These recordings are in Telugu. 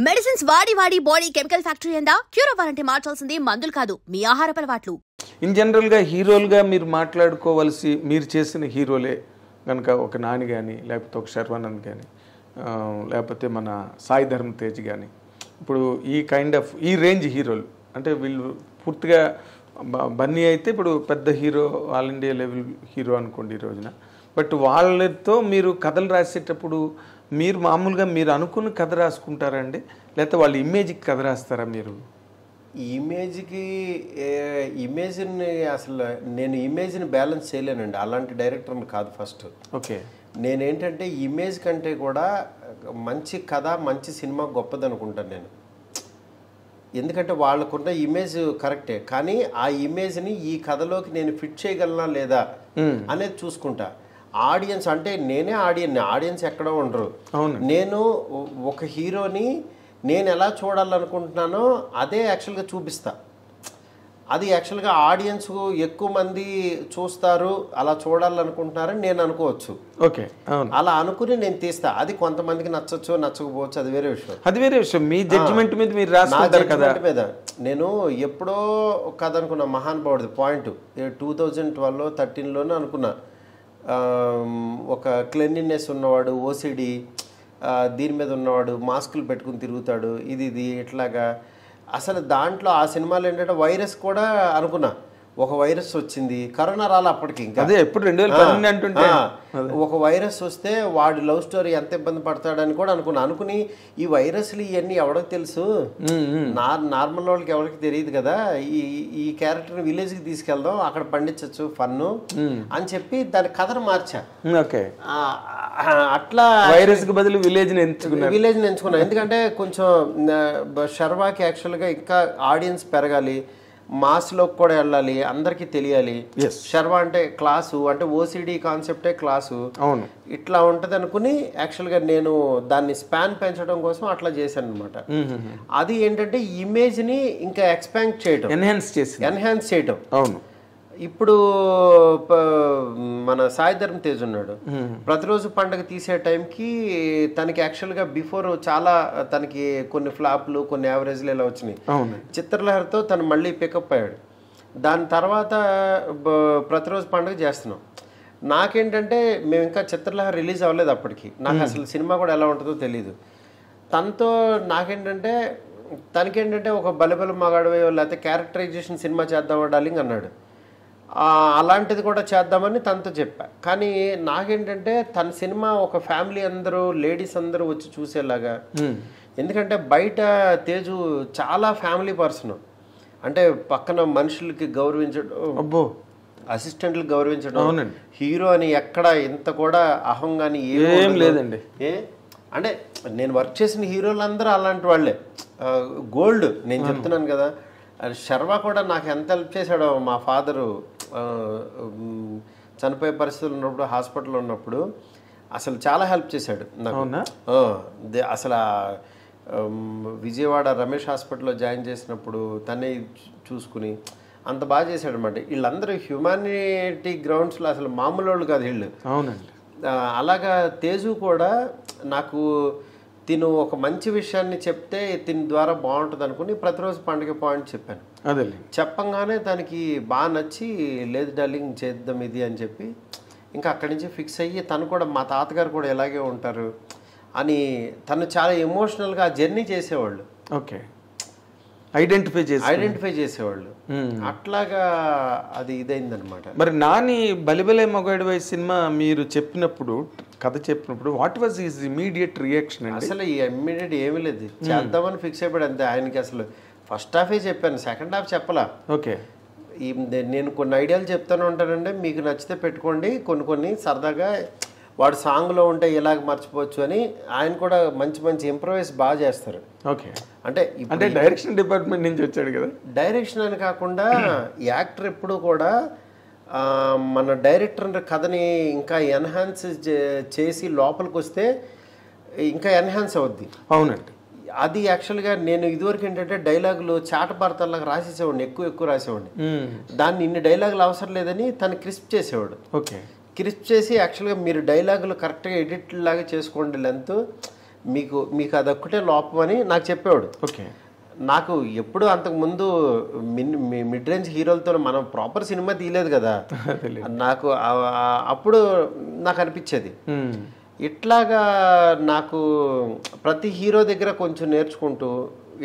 మెడిసిన్స్ వాడి వాడి బాడీ కెమికల్ ఫ్యాక్టరీ అయిందా? క్యూర్ అవ్వాలంటే మార్చాల్సింది మందులు కాదు, మీ ఆహారపు అలవాట్లు. ఇన్ జనరల్గా హీరోలుగా మీరు మాట్లాడుకోవాల్సి మీరు చేసిన హీరోలే కనుక ఒక నాని కానీ లేకపోతే ఒక శర్వానంద్ కానీ లేకపోతే మన సాయి ధర్మ తేజ్ కానీ ఇప్పుడు ఈ కైండ్ ఆఫ్ ఈ రేంజ్ హీరోలు అంటే వీళ్ళు పూర్తిగా బన్నీ అయితే ఇప్పుడు పెద్ద hero all India level hero అనుకోండి ఈ రోజున. బట్ వాళ్ళతో మీరు కథలు రాసేటప్పుడు మీరు మామూలుగా మీరు అనుకున్న కథ రాసుకుంటారండి లేకపోతే వాళ్ళ ఇమేజ్కి కథ రాస్తారా? మీరు ఇమేజ్ని అసలు నేను ఇమేజ్ని బ్యాలెన్స్ చేయలేనండి, అలాంటి డైరెక్టర్ని కాదు. ఫస్ట్ ఓకే, నేనేంటంటే ఇమేజ్ కంటే కూడా మంచి కథ మంచి సినిమా గొప్పది అనుకుంటాను నేను. ఎందుకంటే వాళ్ళకున్న ఇమేజ్ కరెక్టే, కానీ ఆ ఇమేజ్ని ఈ కథలోకి నేను ఫిట్ చేయగలనా లేదా అనేది చూసుకుంటా. ఆడియన్స్ అంటే నేనే ఆడియన్స్ ఎక్కడో ఉండరు. నేను ఒక హీరోని నేను ఎలా చూడాలనుకుంటున్నానో అదే యాక్చువల్గా చూపిస్తా. అది యాక్చువల్గా ఆడియన్స్ ఎక్కువ మంది చూస్తారు, అలా చూడాలనుకుంటున్నారని నేను అనుకోవచ్చు. ఓకే, అలా అనుకుని నేను తీస్తా. అది కొంతమందికి నచ్చచ్చు నచ్చకపోవచ్చు, అది వేరే విషయం. అది వేరే విషయం. మీ జడ్జిమెంట్ మీద మీరు రాసుకుంటారు కదా. మీద నేను ఎప్పుడో కథ అనుకున్నా, మహానుభావుడిది పాయింట్ 2012 13లోనే అనుకున్నా. ఒక క్లెన్లీనెస్ ఉన్నవాడు, ఓసిడి దీని మీద ఉన్నవాడు, మాస్కులు పెట్టుకుని తిరుగుతాడు, ఇది ఇట్లాగా. అసలు దాంట్లో ఆ సినిమాలో ఏంటంటే వైరస్ కూడా అనుకున్నా. ఒక వైరస్ వచ్చింది, కరోనా రాలే అప్పటికి, ఇంకా అదే ఎప్పుడు 2012 అంటుంటే ఒక వైరస్ వస్తే వాడి లవ్ స్టోరీ ఎంత ఇబ్బంది పడతాడని కూడా అనుకుని ఈ వైరస్లు ఇవన్నీ ఎవరికి తెలుసు, నార్మల్ వాళ్ళకి ఎవరికి తెలియదు కదా, ఈ క్యారెక్టర్ విలేజ్కి తీసుకెళ్దాం, అక్కడ పండించచ్చు ఫన్ను అని చెప్పి దాని కథను మార్చా. అట్లా వైరస్ కి బదులు విలేజ్ ఎంచుకున్నా. ఎందుకంటే కొంచెం శర్వాకి యాక్చువల్గా ఇంకా ఆడియన్స్ పెరగాలి, మాస్లోకి కూడా వెళ్ళాలి, అందరికీ తెలియాలి. శర్వా అంటే క్లాసు, అంటే ఓసిడి కాన్సెప్టే క్లాసు, ఇట్లా ఉంటది అనుకుని యాక్చువల్గా నేను దాన్ని స్పాన్ పెంచడం కోసం అట్లా చేశాను అనమాట. అది ఏంటంటే ఇమేజ్ ని ఇంకా ఎక్స్పాండ్ చేయడం, ఎన్హాన్స్ చేయడం. అవును. ఇప్పుడు మన సాయి ధర్మ తేజ్ ఉన్నాడు, ప్రతిరోజు పండుగ తీసే టైంకి తనకి యాక్చువల్గా బిఫోర్ చాలా తనకి కొన్ని ఫ్లాప్లు కొన్ని యావరేజ్లు ఇలా వచ్చినాయి. చిత్రలహరితో తను మళ్ళీ పికప్ అయ్యాడు. దాని తర్వాత ప్రతిరోజు పండుగ చేస్తున్నాం. నాకేంటంటే మేము ఇంకా చిత్రలహరి రిలీజ్ అవ్వలేదు అప్పటికి, నాకు అసలు సినిమా కూడా ఎలా ఉంటుందో తెలీదు. తనతో నాకేంటంటే తనకేంటంటే ఒక బలబల మగాడవో లేకపోతే క్యారెక్టరైజేషన్ సినిమా చేద్దామా డార్లింగ్ అన్నాడు. అలాంటిది కూడా చేద్దామని తనతో చెప్పా. కానీ నాకేంటంటే తన సినిమా ఒక ఫ్యామిలీ అందరూ లేడీస్ అందరూ వచ్చి చూసేలాగా, ఎందుకంటే బయట తేజు చాలా ఫ్యామిలీ పర్సన్, అంటే పక్కన మనుషులకి గౌరవించడం, అసిస్టెంట్లకు గౌరవించడం, హీరో అని ఎక్కడ ఇంత కూడా అహం కానీ ఏం లేదండి. అంటే నేను వర్క్ చేసిన హీరోలందరూ అలాంటి వాళ్ళే, గోల్డ్. నేను చెప్తున్నాను కదా, శర్వా కూడా నాకు ఎంత హెల్ప్ చేశాడో. మా ఫాదరు చనిపోయే పరిస్థితులు ఉన్నప్పుడు, హాస్పిటల్లో ఉన్నప్పుడు అసలు చాలా హెల్ప్ చేశాడు నాకు. అసలు విజయవాడ రమేష్ హాస్పిటల్లో జాయిన్ చేసినప్పుడు తనే చూసుకుని అంత బాగా చేశాడు అనమాట. వీళ్ళందరూ హ్యుమానిటీ గ్రౌండ్స్లో అసలు మామూలు వాళ్ళు కాదు వీళ్ళు. అవునండి. అలాగా తేజు కూడా నాకు తిను ఒక మంచి విషయాన్ని చెప్తే తిని ద్వారా బాగుంటుంది అనుకుని ప్రతిరోజు పండుగ పాయింట్ చెప్పాను. చెప్పంగానే తనకి బాగా నచ్చి లేదు డార్లింగ్ చేద్దాం ఇది అని చెప్పి ఇంకా అక్కడి నుంచి ఫిక్స్ అయ్యి, తను కూడా మా తాతగారు కూడా ఎలాగే ఉంటారు అని తను చాలా ఎమోషనల్గా ఆ జర్నీ చేసేవాళ్ళు. ఓకే, ఐడెంటిఫై చేసేవాళ్ళు. అట్లాగా అది ఇదైందనమాట. మరి నాని బలిబలే మొగాడివై సినిమా మీరు చెప్పినప్పుడు, కథ చెప్పినప్పుడు what was his immediate reaction? అసలు ఈ ఇమ్మీడియట్ ఏమీ లేదు, చేద్దామని ఫిక్స్ అయిపోయాడు అంతే. ఆయనకి అసలు ఫస్ట్ హాఫే చెప్పాను, సెకండ్ హాఫ్ చెప్పలా. ఓకే, నేను కొన్ని ఐడియాలు చెప్తాను ఉంటానండి, మీకు నచ్చితే పెట్టుకోండి, కొన్ని సరదాగా వాడు సాంగ్లో ఉంటే ఇలాగ మర్చిపోవచ్చు అని. ఆయన కూడా మంచి మంచి ఇంప్రవైజ్ బాగా చేస్తారు. ఓకే, అంటే డైరెక్షన్ డిపార్ట్మెంట్ నుంచి వచ్చాడు కదా. డైరెక్షన్ అని కాకుండా యాక్టర్ ఎప్పుడు కూడా మన డైరెక్టర్ కథని ఇంకా ఎన్హాన్స్ చేసి లోపలికి వస్తే ఇంకా ఎన్హాన్స్ అవుద్ది. అవునండి. అది యాక్చువల్గా నేను ఇదివరకు ఏంటంటే డైలాగులు చాటపారతల్లాగా రాసేసేవాడిని, ఎక్కువ రాసేవాడిని. దాన్ని ఇన్ని డైలాగులు అవసరం లేదని తను క్రిస్ప్ చేసేవాడు. ఓకే, క్రిస్ప్ చేసి యాక్చువల్గా మీరు డైలాగులు కరెక్ట్గా ఎడిట్ లాగా చేసుకోండి, లెంత్ మీకు అదొక్కటే లోపం అని నాకు చెప్పేవాడు. ఓకే. నాకు ఎప్పుడు అంతకుముందు మిడ్ రేంజ్ హీరోలతో మనం ప్రాపర్ సినిమా తీయలేదు కదా, నాకు అప్పుడు నాకు అనిపించేది ఇట్లాగా నాకు ప్రతి హీరో దగ్గర కొంచెం నేర్చుకుంటూ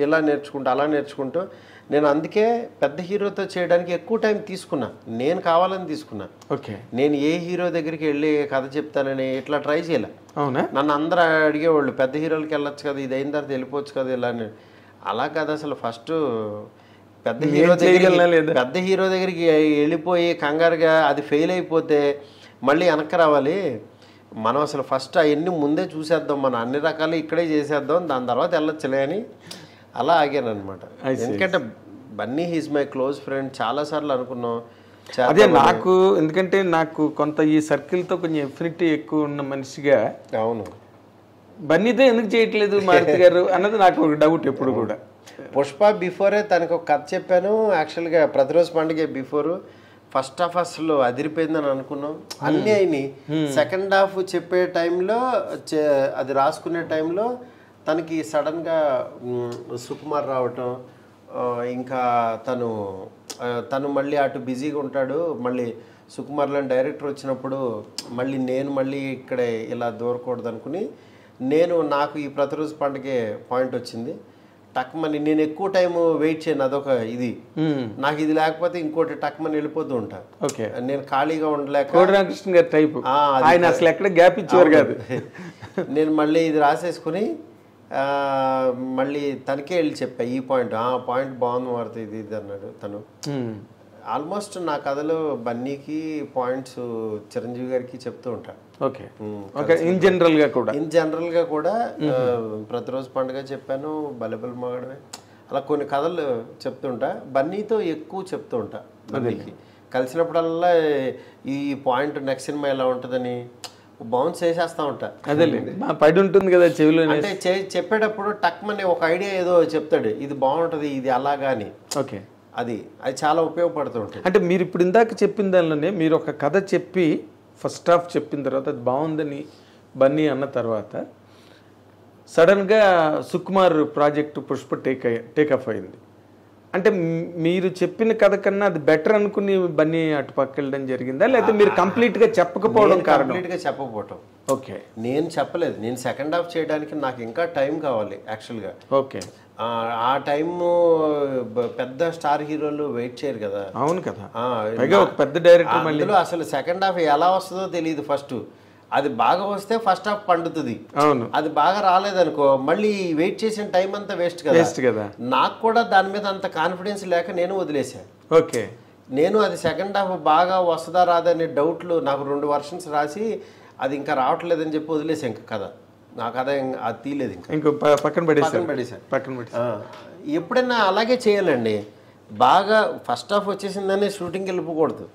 ఇలా నేర్చుకుంటూ అలా నేర్చుకుంటూ నేను అందుకే పెద్ద హీరోతో చేయడానికి ఎక్కువ టైం తీసుకున్నా. నేను కావాలని తీసుకున్నా. ఓకే. నేను ఏ హీరో దగ్గరికి వెళ్ళి కథ చెప్తానని ఇట్లా ట్రై చేయలే. అవునా? నన్ను అందరూ అడిగేవాళ్ళు పెద్ద హీరోలకి వెళ్ళొచ్చు కదా, ఇది అయిన తర్వాత వెళ్ళిపోవచ్చు కదా ఇలా అని. అలా కాదు అసలు. ఫస్ట్ పెద్ద హీరో దగ్గరికి వెళ్ళిపోయి కంగారుగా అది ఫెయిల్ అయిపోతే మళ్ళీ వెనక్కి రావాలి. మనం అసలు ఫస్ట్ అవన్నీ ముందే చూసేద్దాం, మనం అన్ని రకాలు ఇక్కడే చేసేద్దాం, దాని తర్వాత వెళ్ళొచ్చులే అని అలా ఆగాను అనమాట. ఎందుకంటే Bunny he's my close friend, చాలాసార్లు అనుకున్నాం. అదే నాకు, ఎందుకంటే నాకు కొంత ఈ సర్కిల్తో కొంచెం ఎఫినిటీ ఎక్కువ ఉన్న మనిషిగా అవును బన్నీతో ఎందుకు చేయట్లేదు మారుతి గారు అన్నది నాకు ఒక డౌట్ ఎప్పుడు కూడా. పుష్ప బిఫోరే తనకు ఒక కథ చెప్పాను యాక్చువల్గా, ప్రతిరోజు పండుగ బిఫోర్. ఫస్ట్ హాఫ్ అసలు అదిరిపోయిందని అనుకున్నాం, అన్నీ అయినాయి. సెకండ్ హాఫ్ చెప్పే టైంలో అది రాసుకునే టైంలో తనకి సడన్గా సుకుమార్ రావటం, ఇంకా తను మళ్ళీ అటు బిజీగా ఉంటాడు. మళ్ళీ సుకుమార్లో డైరెక్టర్ వచ్చినప్పుడు మళ్ళీ ఇక్కడే ఇలా దూరకూడదు అనుకుని నాకు ఈ ప్రతిరోజు పండుగ పాయింట్ వచ్చింది. టక్మని నేను ఎక్కువ టైం వెయిట్ చేయను, అదొక ఇది. నాకు ఇది లేకపోతే ఇంకోటి టక్మని వెళ్ళిపోతూ ఉంటా. నేను ఖాళీగా ఉండలేక కోటరామకృష్ణ గారి టైప్, ఆయన అసలు ఎక్కడ గ్యాప్ ఇచ్చేవారు కాదు. నేను మళ్ళీ ఇది రాసేసుకుని మళ్ళీ తనకే వెళ్ళి చెప్పా ఈ పాయింట్ బాగుంది మారుతి ఇది అన్నాడు తను. ఆల్మోస్ట్ నా కథలో బన్నీకి పాయింట్స్ చిరంజీవి గారికి చెప్తూ ఉంటా. ఓకే. ఇన్ జనరల్ గా కూడా ప్రతిరోజు పండుగ చెప్పాను, బలెబల్ మగడమే, అలా కొన్ని కథలు చెప్తుంటా. బన్నీతో ఎక్కువ చెప్తూ ఉంటా. బన్నీకి కలిసినప్పుడల్లా ఈ పాయింట్ నెక్స్ట్ సినిమా ఎలా ఉంటుందని బౌన్స్ చేసేస్తా ఉంటా. అదే పడి ఉంటుంది కదా చెవిలో. అంటే చెప్పేటప్పుడు టక్మని ఒక ఐడియా ఏదో చెప్తాడు, ఇది బాగుంటది ఇది అలాగా అని. ఓకే. అది చాలా ఉపయోగపడుతుంటుంది. అంటే మీరు ఇప్పుడు ఇందాక చెప్పిన దానిలోనే మీరు ఒక కథ చెప్పి ఫస్ట్ హాఫ్ చెప్పిన తర్వాత అది బాగుందని బన్నీ అన్న తర్వాత సడన్గా సుకుమార్ ప్రాజెక్టు పుష్ప టేకఫ్ అయింది. అంటే మీరు చెప్పిన కథ కన్నా అది బెటర్ అనుకుని బన్నీ అటు పక్క వెళ్ళడం జరిగిందా, లేకపోతే మీరు కంప్లీట్గా చెప్పకపోవడం? కంప్లీట్గా చెప్పకపోవటం. ఓకే. నేను చెప్పలేదు, నేను సెకండ్ హాఫ్ చేయడానికి నాకు ఇంకా టైం కావాలి యాక్చువల్గా. ఓకే. ఆ టైము పెద్ద స్టార్ హీరోలు వెయిట్ చేయరు కదా. అవును కదా. పెద్ద డైరెక్టర్ మళ్ళీ అసలు సెకండ్ హాఫ్ ఎలా వస్తుందో తెలియదు. ఫస్ట్ అది బాగా వస్తే ఫస్ట్ హాఫ్ పండుతుంది. అవును. అది బాగా రాలేదనుకో మళ్ళీ వెయిట్ చేసిన టైం అంతా వేస్ట్ కదా. నాకు కూడా దాని మీద అంత కాన్ఫిడెన్స్ లేక నేను వదిలేసాను. ఓకే. నేను అది సెకండ్ హాఫ్ బాగా వస్తుందా రాదనే డౌట్లు, నాకు 2 వర్షన్స్ రాసి అది ఇంకా రావట్లేదని చెప్పి వదిలేసాను. ఇంకా కథ నా కథ అది తీయలేదు, ఇంకా పక్కన పడేసాను. ఎప్పుడైనా అలాగే చేయాలండి. బాగా ఫస్ట్ హాఫ్ వచ్చేసిందని షూటింగ్కి వెళ్ళిపోకూడదు.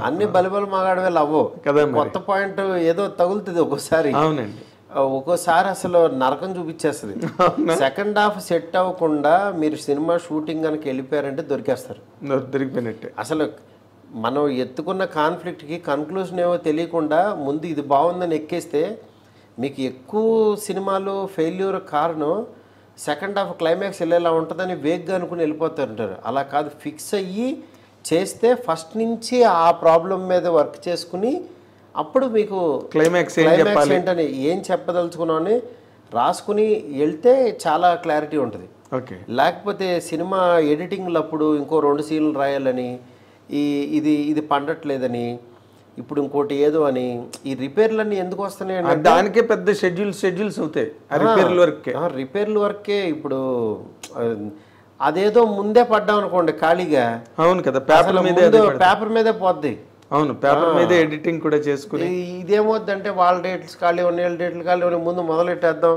అన్ని బలిబలు మగాడవే అవ్వవు కదా. కొత్త పాయింట్ ఏదో తగులుతుంది ఒక్కోసారి. అవునండి. ఒక్కోసారి అసలు నరకం చూపించేస్తుంది. సెకండ్ హాఫ్ సెట్ అవ్వకుండా మీరు సినిమా షూటింగ్ కనుక వెళ్ళిపోయారంటే దొరికిపోయినట్టే. అసలు మనం ఎత్తుకున్న కాన్ఫ్లిక్ట్కి కన్క్లూజన్ ఏమో తెలియకుండా ముందు ఇది బాగుందని ఎక్కేస్తే మీకు ఎక్కువ సినిమాలు ఫెయిల్యూర్ కారణం సెకండ్ హాఫ్ క్లైమాక్స్ వెళ్ళేలా ఉంటుందని వేగ్గా అనుకుని వెళ్ళిపోతారంటారు. అలా కాదు, ఫిక్స్ అయ్యి చేస్తే ఫస్ట్ నుంచి ఆ ప్రాబ్లం మీద వర్క్ చేసుకుని అప్పుడు మీకు క్లైమాక్స్ ఏంటని ఏం చెప్పదలుచుకున్నామని రాసుకుని వెళ్తే చాలా క్లారిటీ ఉంటుంది. ఓకే. లేకపోతే సినిమా ఎడిటింగ్లు అప్పుడు ఇంకో 2 సీన్లు రాయాలని, ఇది పండట్లేదని, ఇప్పుడు ఇంకోటి ఏదో అని, ఈ రిపేర్లన్నీ ఎందుకు వస్తున్నాయి? దానికే పెద్ద షెడ్యూల్స్ అవుతాయి. రిపేర్ల వర్కే ఇప్పుడు అదేదో ముందే పడ్డాం అనుకోండి ఖాళీగా. అవును కదా. పేపర్ మీదే పోద్ది. అవును, పేపర్ మీదే ఎడిటింగ్ కూడా చేసుకుని. ఇదేమవుద్దంటే వాళ్ళ డేట్స్ ఖాళీ ఉన్నాయి, వీళ్ళ డేట్లు ఖాళీ ఉన్నాయి, ముందు మొదలెట్టేద్దాం,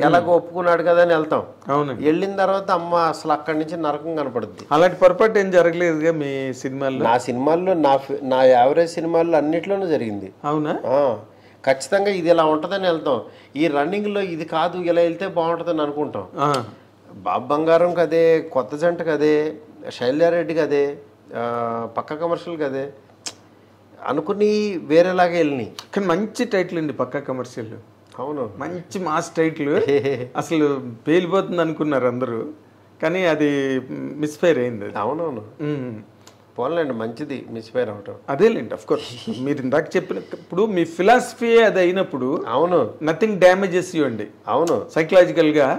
ఎలాగో ఒప్పుకున్నాడు కదా అని వెళ్తాం. అవును. వెళ్ళిన తర్వాత అమ్మ అసలు అక్కడి నుంచి నరకం కనపడుద్ది. అలాంటి పొరపాటు ఏం జరగలేదుగా మీ సినిమాల్లో? నా సినిమాల్లో నా యావరేజ్ సినిమాల్లో అన్నిట్లోనూ జరిగింది. అవునా? ఖచ్చితంగా ఇది ఇలా ఉంటుందని వెళ్తాం. ఈ రన్నింగ్ లో ఇది కాదు ఇలా వెళ్తే బాగుంటుందని అనుకుంటాం. బాబు బంగారం కదే, కొత్త జంట కదే, శైలజారెడ్డి కదే, పక్క కమర్షియల్ కదే అనుకుని వేరేలాగా వెళ్ళినాయి. కానీ మంచి టైటిల్ అండి పక్కా కమర్షియల్. అవును, మంచి మాస్ టైటిల్, అసలు పేలిపోతుంది అనుకున్నారు అందరూ, కానీ అది మిస్ఫైర్ అయింది. అవునవును, పోన్లేండి, మంచిది మిస్ఫైర్ అవటం. అదేలేండి, అఫ్ కోర్స్ మీరు ఇందాక చెప్పిన ఇప్పుడు మీ ఫిలాసఫీ అది అయినప్పుడు అవును, నథింగ్ డ్యామేజెస్ యూ అండి. అవును, సైకలాజికల్గా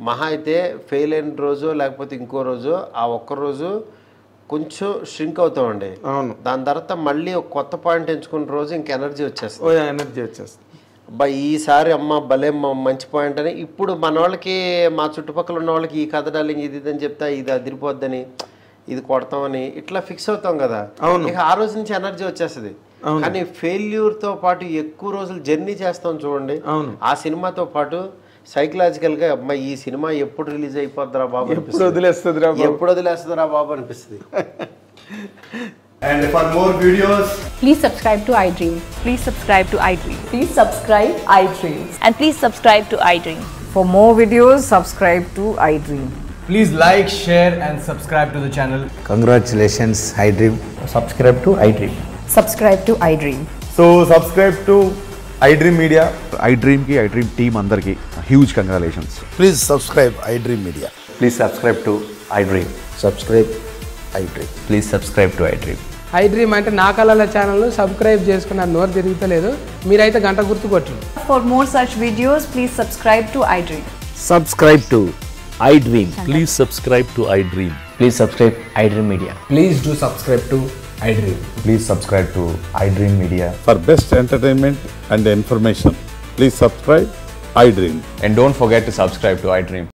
మహా అయితే ఫెయిల్ అయిన రోజు లేకపోతే ఇంకో రోజు ఆ ఒక్కరోజు కొంచెం ష్రింక్ అవుతామండి. అవును, దాని తర్వాత మళ్ళీ ఒక కొత్త పాయింట్ ఎంచుకున్న రోజు ఇంక ఎనర్జీ వచ్చేస్తుంది. ఎనర్జీ వచ్చేస్తుంది. అబ్బాయి ఈసారి అమ్మ భలే మంచి పాయింట్ అని ఇప్పుడు మన వాళ్ళకి, మా చుట్టుపక్కల ఉన్న వాళ్ళకి ఈ కథ డార్లింగ్ ఇది అని చెప్తా ఇది అదిరిపోద్దని, ఇది కొడతామని ఇట్లా ఫిక్స్ అవుతాం కదా. ఇక ఆ రోజు నుంచి ఎనర్జీ వచ్చేస్తుంది. కానీ ఫెయిల్యూర్ తో పాటు ఎక్కువ రోజులు జర్నీ చేస్తాం చూడండి, ఆ సినిమాతో పాటు సైకలాజికల్ గా అమ్మాయి ఈ సినిమా ఎప్పుడు రిలీజ్ అయిపోద్దిరా బాబు, ఎప్పుడు వదిలేస్తుందిరా బాబు అనిపిస్తుంది. And for more videos, please subscribe to iDream. Please subscribe to iDream. Please subscribe iDream. And please subscribe to iDream. For more videos, subscribe to iDream. please like, share and subscribe to the channel. Congratulations, iDream. Subscribe to iDream. Subscribe to iDream. So subscribe to iDream Media. iDream ki iDream team andarki huge congratulations. Please subscribe iDream Media. Please subscribe to iDream. Subscribe iDream. Please subscribe to iDream. iDream అంటే నా కళల ఛానల్ సబ్స్క్రైబ్ చేసుకున్నారు, నోరు తిరుగుతలేదు, మీరైతే గంట గుర్తు కొట్టండి. For more such videos, please subscribe to iDream. Subscribe to iDream. Please subscribe to iDream. Please subscribe iDream Media. Please do subscribe to iDream. Please subscribe to iDream Media. For best entertainment and information, please subscribe iDream. And don't forget to subscribe to iDream.